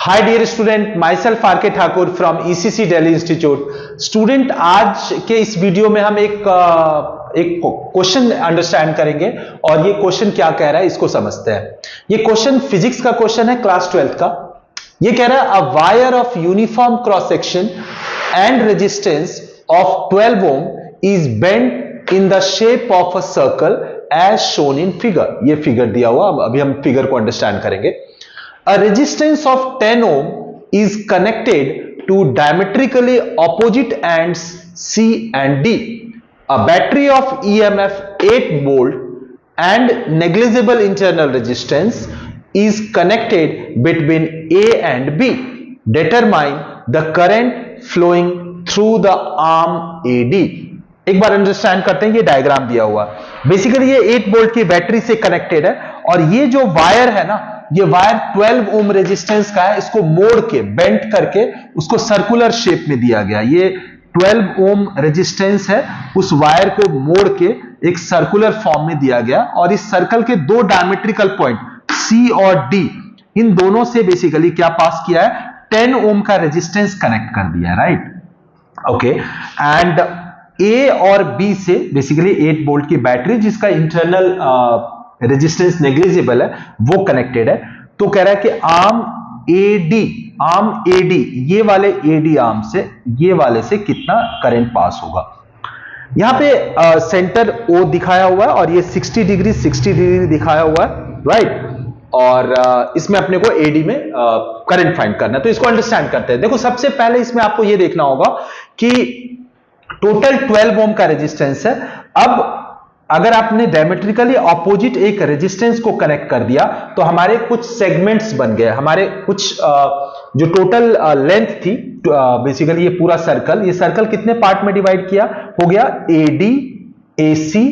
Hi dear student, my self R K. Thakur from ECC Delhi institute. Student, आज के इस video में हम एक क्वेश्चन अंडरस्टैंड करेंगे और ये क्वेश्चन क्या कह रहा है इसको समझते हैं। ये क्वेश्चन फिजिक्स का क्वेश्चन है, क्लास 12th का। ये कह रहा है a wire of uniform cross section and resistance of 12 ohm is bent in the shape of a circle as shown in figure. ये फिगर दिया हुआ, अभी हम फिगर को अंडरस्टैंड करेंगे। A resistance of 10 ohm is connected to diametrically opposite ends C and D. A battery of EMF 8 volt and negligible internal resistance is connected between A and B. Determine the current flowing through the arm AD. एक बार understand करते हैं, ये diagram दिया हुआ। Basically ये 8 volt की battery से connected है और ये जो वायर है ना, ये वायर 12 ओम रेजिस्टेंस का है। इसको मोड़ के, बेंट करके उसको सर्कुलर शेप में दिया गया। ये 12 ओम रेजिस्टेंस है, उस वायर को मोड़ के एक सर्कुलर फॉर्म में दिया गया और इस सर्कल के दो डायमेट्रिकल पॉइंट सी और डी, इन दोनों से बेसिकली क्या पास किया है, 10 ओम का रेजिस्टेंस कनेक्ट कर दिया है, राइट। ओके, एंड ए और बी से बेसिकली 8 वोल्ट की बैटरी जिसका इंटरनल रेजिस्टेंस नेग्लिजिबल है वो कनेक्टेड है। तो कह रहा है कि आर्म एडी, ये वाले एडी आर्म से ये वाले से कितना करंट पास होगा। यहां पे सेंटर ओ दिखाया हुआ है और ये 60 डिग्री दिखाया हुआ है, राइट। और इसमें अपने को एडी में करंट फाइंड करना है। तो इसको अंडरस्टैंड करते हैं। देखो, सबसे पहले इसमें आपको ये देखना होगा कि टोटल 12 ओम का रेजिस्टेंस है। अब अगर आपने डायमेट्रिकली ऑपोजिट एक रेजिस्टेंस को कनेक्ट कर दिया तो हमारे कुछ सेगमेंट्स बन गए। हमारे कुछ जो टोटल लेंथ थी, बेसिकली ये पूरा सर्कल, ये सर्कल कितने पार्ट में डिवाइड किया हो गया, एडी, एसी,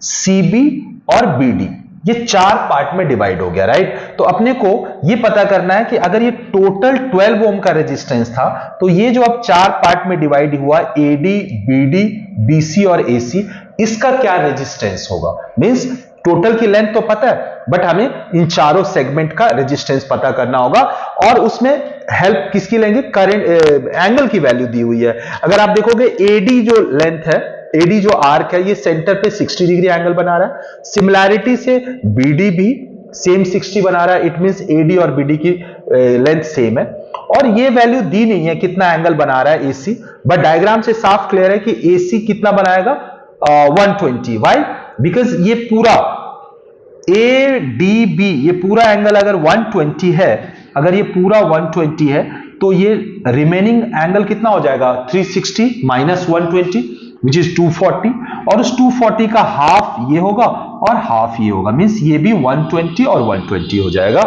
सीबी और बीडी, ये 4 पार्ट में डिवाइड हो गया, राइट। तो अपने को ये पता करना है कि अगर ये टोटल 12 ओम का रेजिस्टेंस था तो ये जो अब 4 पार्ट में डिवाइड हुआ, एडी, बीडी, बीसी और एसी, इसका क्या रेजिस्टेंस होगा। मींस टोटल की लेंथ तो पता है, बट हमें इन चारों सेगमेंट का रेजिस्टेंस पता करना होगा। और उसमें हेल्प किसकी लेंगे, करंट एंगल की वैल्यू दी हुई है। अगर आप देखोगे एडी जो लेंथ है, एडी जो आर्क है, ये सेंटर पे 60 डिग्री एंगल बना रहा है। सिमिलैरिटी से बीडी भी सेम 60 बना रहा है। इट मींस एडी और बीडी की लेंथ सेम है। और ये वैल्यू दी नहीं है कितना एंगल बना रहा है एसी, बट डायग्राम से साफ क्लियर है कि एसी कितना बनाएगा, 120। वाई? बिकॉज ये पूरा ए डी बी, ये पूरा एंगल अगर 120 है, अगर ये पूरा 120 है तो ये रिमेनिंग एंगल कितना हो जाएगा, 360 माइनस 120 विच इज 240। और उस 240 का हाफ ये होगा और हाफ ये होगा। मींस ये भी 120 और 120 हो जाएगा।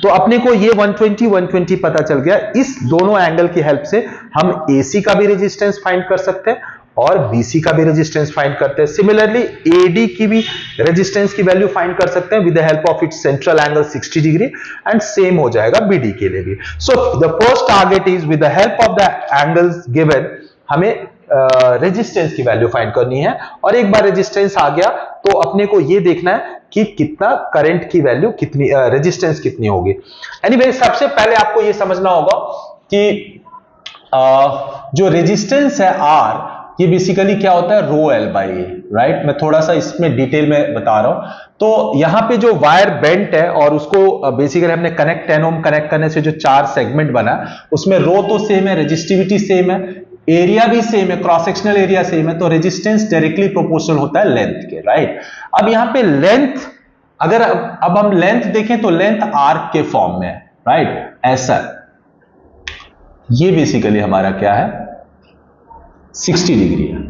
तो अपने को ये 120 पता चल गया। इस दोनों एंगल की हेल्प से हम एसी का भी रेजिस्टेंस फाइंड कर सकते हैं और बीसी का भी रेजिस्टेंस फाइंड करते हैं। सिमिलरली एडी की भी रेजिस्टेंस की वैल्यू फाइंड कर सकते हैं with the help of its central angle 60 degree, and same हो जाएगा बीडी के लिए भी। So the first target is with the help of the angles given हमें रेजिस्टेंस की वैल्यू फाइंड करनी है। और एक बार रेजिस्टेंस आ गया तो अपने को यह देखना है कि कितना करंट की वैल्यू कितनी, रेजिस्टेंस कितनी होगी। एनीवे, सबसे पहले आपको यह समझना होगा कि जो रेजिस्टेंस है आर, ये बेसिकली क्या होता है, rho L by A, right. मैं थोड़ा सा इसमें डिटेल में बता रहा हूं। तो यहां पे जो वायर बेंट है और उसको बेसिकली हमने कनेक्ट 10 ओम कनेक्ट करने से जो 4 सेगमेंट बना, उसमें रो तो सेम है, रेजिस्टिविटी सेम है, एरिया भी सेम है, क्रॉस सेक्शनल एरिया सेम है। तो रेजिस्टेंस डायरेक्टली प्रोपोर्शनल होता है लेंथ के, राइट। अब यहां पे लेंथ, अगर अब हम लेंथ देखें तो लेंथ आर्क के फॉर्म में है, राइट। ऐसा ये बेसिकली हमारा क्या है, 60 डिग्री है।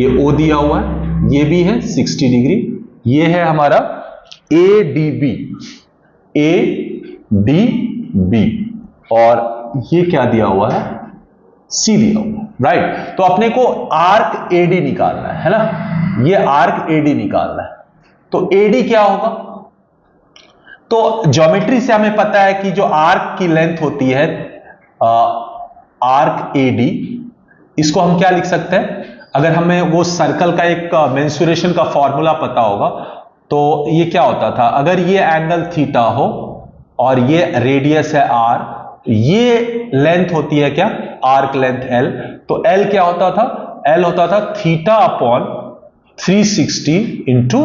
ये ओ दिया हुआ है, ये भी है 60 डिग्री। ये है हमारा A D B, A D B, और ये क्या दिया हुआ है, सी दिया हुआ है, राइट। तो अपने को आर्क एडी निकालना है ना, ये आर्क एडी निकालना है। तो एडी क्या होगा, तो ज्योमेट्री से हमें पता है कि जो आर्क की लेंथ होती है, आर्क एडी, इसको हम क्या लिख सकते हैं, अगर हमें वो सर्कल का एक मेंसुरेशन का फॉर्मूला पता होगा तो ये क्या होता था, अगर ये एंगल थीटा हो और ये रेडियस है r, ये लेंथ होती है क्या, आर्क लेंथ l। तो l क्या होता था, l होता था theta upon 360 into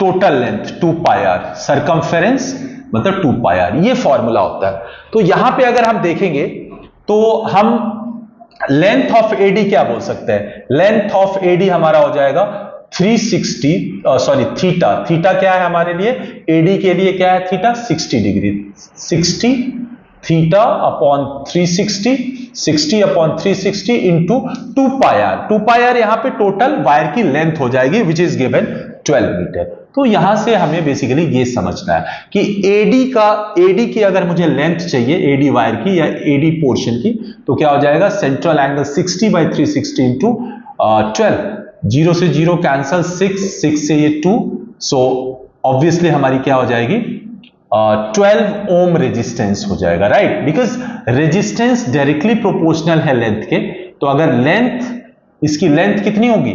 total length 2 पाई r, सरकमफेरेंस मतलब 2 पाई r, ये फॉर्मूला होता है। तो यहां पे अगर हम देखेंगे तो हम लेंथ ऑफ एडी क्या बोल सकते हैं, लेंथ ऑफ एडी हमारा हो जाएगा 360 सॉरी थीटा, थीटा क्या है हमारे लिए, एडी के लिए क्या है theta, 60 degree, 60 theta upon 360, 60 upon 360 into 2 pi R, 2 pi R यहां पे टोटल वायर की लेंथ हो जाएगी विच इज गिवन 12 मीटर। तो यहां से हमें बेसिकली ये समझना है कि एडी की अगर मुझे लेंथ चाहिए, एडी वायर की या एडी पोर्शन की, तो क्या हो जाएगा, सेंट्रल एंगल 60 बाई 360 इंटू 12, 0 से 0 कैंसल, 6 से ये 2, सो ऑब्वियसली हमारी क्या हो जाएगी 12 ओम रेजिस्टेंस हो जाएगा, right, because resistance directly proportional है लेंथ के। तो अगर लेंथ, इसकी लेंथ कितनी होगी,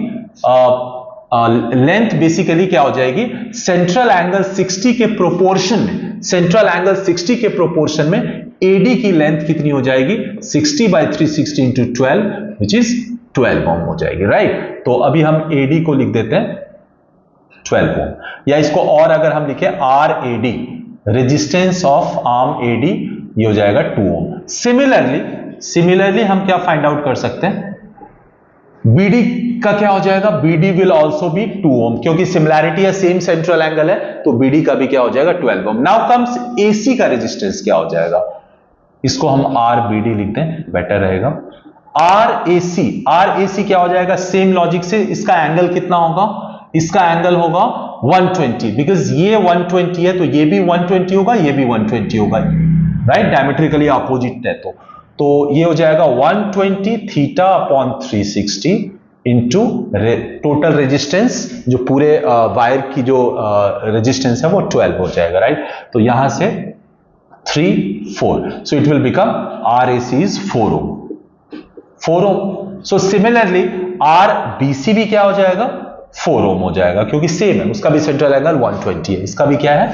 लेंथ बेसिकली क्या हो जाएगी, सेंट्रल एंगल 60 के प्रोपोर्शन में, सेंट्रल एंगल 60 के प्रोपोर्शन में एडी की लेंथ कितनी हो जाएगी, 60 बाई 360 इंटू 12 विच इज 12 ओम हो जाएगी, राइट। तो अभी हम एडी को लिख देते हैं 12 ओम, या इसको और अगर हम लिखे R AD, resistance of arm AD, ये हो जाएगा 2 ओम। सिमिलरली हम क्या फाइंड आउट कर सकते हैं, बीडी का क्या हो जाएगा, बीडी विल ऑल्सो बी 2 ओम, क्योंकि सिमिलैरिटी है, सेम सेंट्रल एंगल है, तो बीडी का भी क्या हो जाएगा 12 ओम। नाउ कम्स एसी का रेजिस्टेंस क्या हो जाएगा, इसको हम आर बीडी लिख दें, बेटर रहेगा। आर एसी क्या हो जाएगा, सेम लॉजिक से इसका एंगल कितना होगा, इसका एंगल होगा 120, बिकॉज ये 120 है तो ये भी 120 होगा, ये भी 120 होगा, राइट, डायमेट्रिकली अपोजिट है। तो ये हो जाएगा 120 theta upon 360 into total resistance, जो पूरे वायर की जो रेजिस्टेंस है वो 12 हो जाएगा, राइट। तो यहां से 3 4, so it will become R AC is 4 ohm, 4 ohm. So similarly R BC भी क्या हो जाएगा, 4 ओम हो जाएगा, क्योंकि सेम है, उसका भी सेंट्रल एंगल 120 है, इसका भी क्या है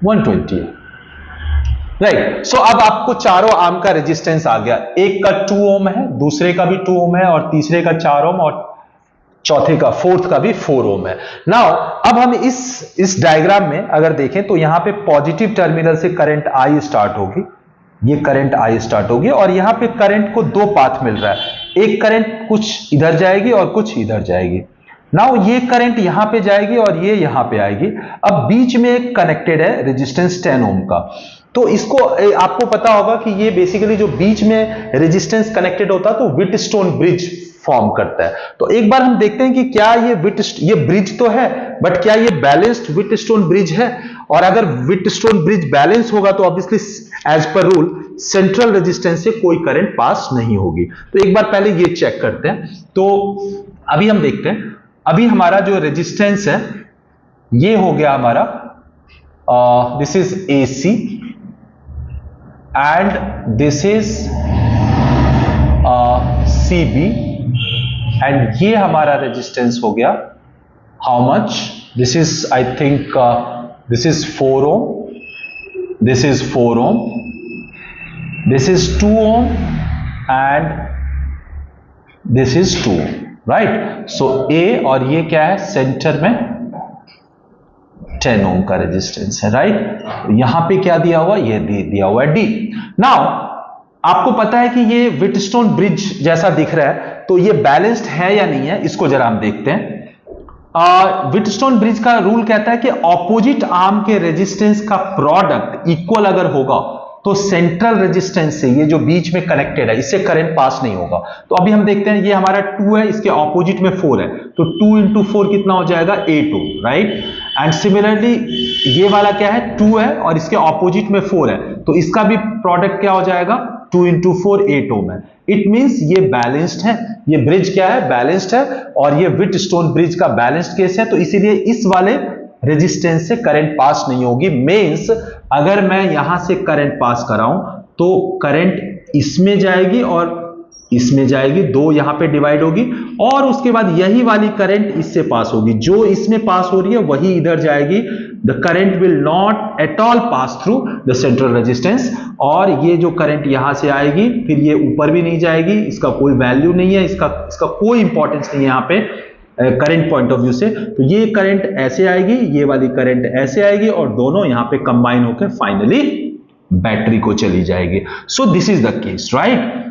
120 है, राइट। सो अब आपको चारों आर्म का रेजिस्टेंस आ गया, एक का 2 ओम है, दूसरे का भी 2 ओम है, और तीसरे का 4 ओम, और चौथे का, फोर्थ का भी 4 ओम है। नाउ अब हम इस डायग्राम में अगर देखें तो यहां पे पॉजिटिव टर्मिनल से करंट आई स्टार्ट होगी, ये करंट आई स्टार्ट होगी, और यहां पे करंट को 2 पाथ मिल रहा है, एक करंट कुछ इधर जाएगी और कुछ इधर जाएगी। नाउ ये करंट यहां पे जाएगी और ये यहां पे आएगी। अब बीच में एक कनेक्टेड है रेजिस्टेंस 10 ओम का, तो इसको आपको पता होगा कि ये बेसिकली जो बीच में रेजिस्टेंस कनेक्टेड होता है तो व्हिटस्टोन ब्रिज फॉर्म करता है। तो एक बार हम देखते हैं कि क्या ये ब्रिज तो है, बट क्या ये बैलेंस्ड व्हिटस्टोन ब्रिज है, और अगर व्हिटस्टोन ब्रिज बैलेंस होगा तो obviously as per rule central resistance से कोई करंट पास नहीं होगी। तो एक बार पहले ये चेक करते हैं। तो अभी हम देखते हैं, अभी हमारा जो रेजिस्टेंस है ये हो गया हमारा, this is AC and this is CB, and ये हमारा रेजिस्टेंस हो गया how much, this is I think this is 4 ohm, this is 4 ohm, this is 2 ohm, and this is 2 ohm, right. So ए और ये क्या है, सेंटर में 10 ओम का रेजिस्टेंस है, राइट। यहां पे क्या दिया हुआ, ये दिया हुआ है डी। नाउ आपको पता है कि ये व्हिटस्टोन ब्रिज जैसा दिख रहा है, तो ये बैलेंस्ड है या नहीं है, इसको जरा हम देखते हैं। व्हिटस्टोन ब्रिज का रूल कहता है कि ऑपोजिट आर्म के रेजिस्टेंस का प्रोडक्ट इक्वल अगर होगा तो सेंट्रल रेजिस्टेंस से, ये जो बीच में कनेक्टेड है, इससे करंट पास नहीं होगा। तो अभी हम देखते हैं, ये हमारा 2 है, इसके ऑपोजिट में 4 है, तो 2 इंटू 4 कितना हो जाएगा 8 ओम, राइट। एंड सिमिलरली ये वाला क्या है 2 है और इसके ऑपोजिट में 4 है, तो इसका भी प्रोडक्ट क्या हो जाएगा 2 इंटू 4 8 ओम है। इट मींस ये बैलेंस्ड है, ये ब्रिज क्या है बैलेंस्ड है, और ये व्हिटस्टोन ब्रिज का बैलेंस्ड केस है, तो इसीलिए इस वाले रेजिस्टेंस से करंट पास नहीं होगी। मींस अगर मैं यहां से करंट पास कराऊं तो करंट इसमें जाएगी और इसमें जाएगी, 2 यहां पे डिवाइड होगी और उसके बाद यही वाली करंट इससे पास होगी, जो इसमें पास हो रही है वही इधर जाएगी। The current will not at all pass through the central resistance, और ये जो करंट यहां से आएगी फिर ये ऊपर भी नहीं जाएगी, इसका कोई वैल्यू नहीं है, इसका कोई इंपॉर्टेंस नहीं है यहां पे करंट पॉइंट ऑफ व्यू से। तो ये करंट ऐसे आएगी, ये वाली करंट ऐसे आएगी और दोनों यहां पे कंबाइन होकर फाइनली बैटरी को चली जाएगी। So this is the case, right.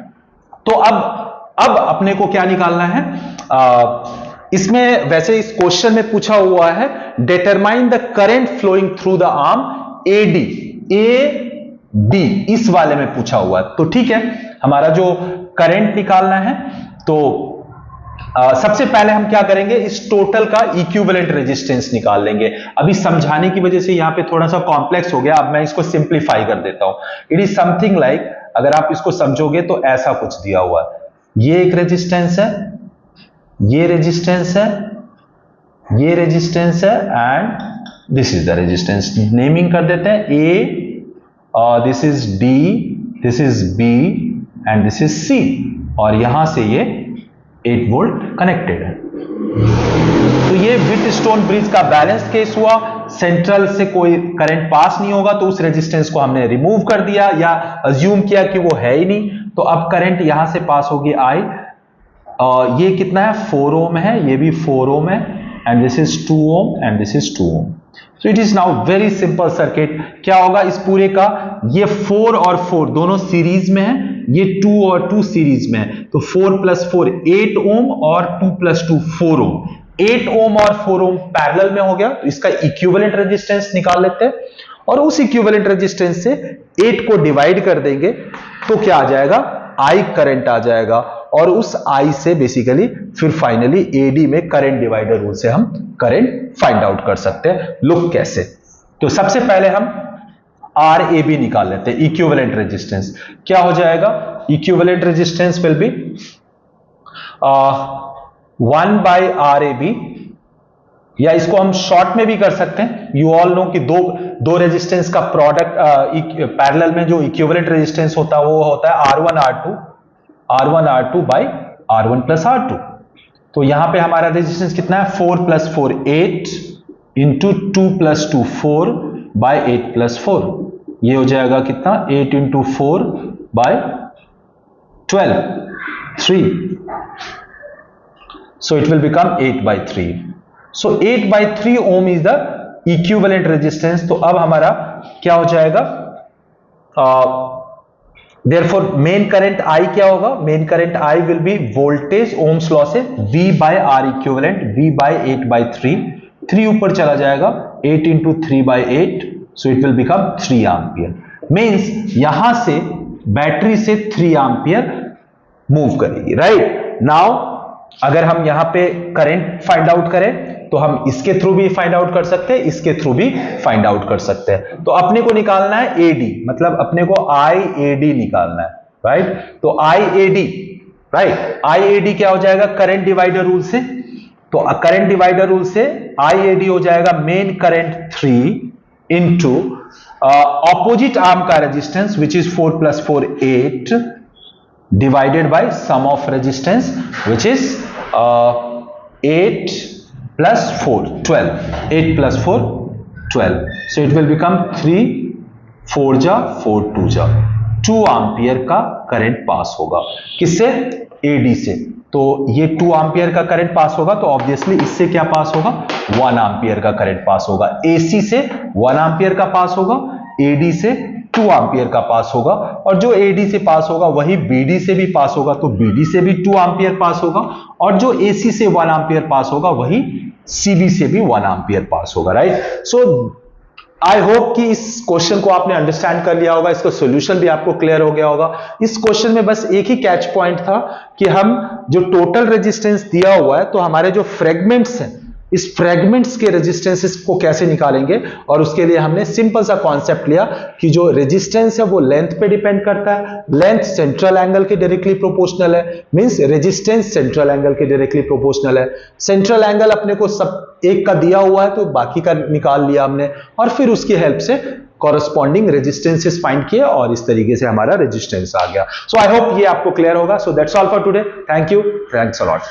तो अब अपने को क्या निकालना है, इसमें वैसे इस क्वेश्चन में पूछा हुआ है determine the current flowing through the arm AD, AD इस वाले में पूछा हुआ है। तो ठीक है, हमारा जो करंट निकालना है, तो सबसे पहले हम क्या करेंगे, इस टोटल का इक्विवेलेंट रेजिस्टेंस निकाल लेंगे। अभी समझाने की वजह से यहां पे थोड़ा सा कॉम्प्लेक्स हो गया, अब मैं इसको सिंप्लीफाई कर देता हूं। इट इज समथिंग लाइक, अगर आप इसको समझोगे तो ऐसा कुछ दिया हुआ है, ये एक रेजिस्टेंस है, ये रेजिस्टेंस है, ये रेजिस्टेंस है and this is the resistance. Naming कर देते हैं, A, this is D, this is B and this is C, और यहां से ये 8 वोल्ट कनेक्टेड है। तो ये व्हीटस्टोन ब्रिज का बैलेंस केस हुआ, सेंट्रल से कोई करंट पास नहीं होगा तो उस रेजिस्टेंस को हमने रिमूव कर दिया या अज्यूम किया कि वो है ही नहीं। तो अब करंट यहां से पास होगी आई, ये कितना है, 4 ओम है, ये भी 4 ओम है and this is 2 ohm and this is 2 ohm. So it is now very simple circuit. क्या होगा इस पूरे का, ये 4 और 4 दोनों सीरीज में है, ये 2 और 2 सीरीज में है, तो 4 + 4 8 ओम और 2 + 2 4 ओम। 8 ओम और 4 ओम पैरेलल में हो गया, तो इसका इक्विवेलेंट रेजिस्टेंस निकाल लेते हैं और उस इक्विवेलेंट रेजिस्टेंस से 8 को डिवाइड कर देंगे तो क्या आ जाएगा, आई करंट आ जाएगा, और उस आई से बेसिकली फिर फाइनली एडी में करंट डिवाइडर रूल से हम करंट फाइंड आउट कर सकते हैं। लुक कैसे, तो सबसे पहले हम आर ए बी निकाल लेते हैं, इक्विवेलेंट रेजिस्टेंस। क्या हो जाएगा, equivalent resistance will be 1/RAB, या इसको हम शॉर्ट में भी कर सकते हैं। यू ऑल नो कि दो रेजिस्टेंस का प्रोडक्ट पैरेलल में जो इक्विवेलेंट रेजिस्टेंस होता है वो होता है R1 by R1 plus R2। तो यहां पे हमारा रेजिस्टेंस कितना है, 4 + 4 8 इंटू 2 + 2 4 by 8 + 4, ये हो जाएगा कितना, 8 into 4 by 12 3, so it will become 8/3। so 8/3 ohm is the equivalent resistance। तो अब हमारा क्या हो जाएगा, therefore मेन करंट I क्या होगा, main current I will be voltage Ohm's law से V/R इक्विवेलेंट, V/8/3, 3 ऊपर चला जाएगा, 8 into 3/8, so it will become 3 ampere. Means यहां से बैटरी से 3 एम्पियर मूव करेगी, राइट। नाउ अगर हम यहां पे करंट फाइंड आउट करें तो हम इसके थ्रू भी फाइंड आउट कर सकते हैं, इसके थ्रू भी फाइंड आउट कर सकते हैं। तो अपने को निकालना है एडी, मतलब अपने को IAD निकालना है, राइट। तो IAD, राइट, IAD क्या हो जाएगा, करंट डिवाइडर रूल से। तो करंट डिवाइडर रूल से IAD हो जाएगा main current 3 into opposite arm का resistance which is 4 + 4 8 divided by sum of resistance which is 8 + 4 12, 8 + 4 12, so it will become 3 4 जा 4 2 जा 2 एम्पियर का करंट पास होगा। किससे, एडी से। तो ये 2 एम्पियर का करंट पास होगा तो ऑब्वियसली इससे क्या पास होगा, 1 एम्पियर का करंट पास होगा। एसी से 1 एम्पियर का पास होगा, एडी से 2 एम्पियर का पास होगा, और जो एडी से पास होगा वही बीडी से भी पास होगा, तो बीडी से भी 2 एम्पियर पास होगा, और जो एसी से 1 एम्पियर पास होगा वही सीबी से भी 1 एम्पियर पास होगा, राइट। सो आई होप कि इस क्वेश्चन को आपने अंडरस्टैंड कर लिया होगा, इसका सॉल्यूशन भी आपको क्लियर हो गया होगा। इस क्वेश्चन में बस एक ही कैच पॉइंट था कि हम जो टोटल रेजिस्टेंस दिया हुआ है तो हमारे जो फ्रेगमेंट्स हैं, इस फ्रेगमेंट्स के रेजिस्टेंसेस को कैसे निकालेंगे, और उसके लिए हमने सिंपल सा कॉन्सेप्ट लिया कि जो रेजिस्टेंस है वो लेंथ पे डिपेंड करता है, लेंथ सेंट्रल एंगल के डायरेक्टली प्रोपोर्शनल है, मींस रेजिस्टेंस सेंट्रल एंगल के डायरेक्टली प्रोपोर्शनल है। सेंट्रल एंगल अपने को सब एक का दिया हुआ है तो बाकी का निकाल लिया हमने, और फिर उसकी हेल्प से कॉरस्पॉन्डिंग रेजिस्टेंसेस फाइंड किए और इस तरीके से हमारा रेजिस्टेंस आ गया। सो आई होप ये आपको क्लियर होगा। So that's all for today. Thank you, thanks a lot.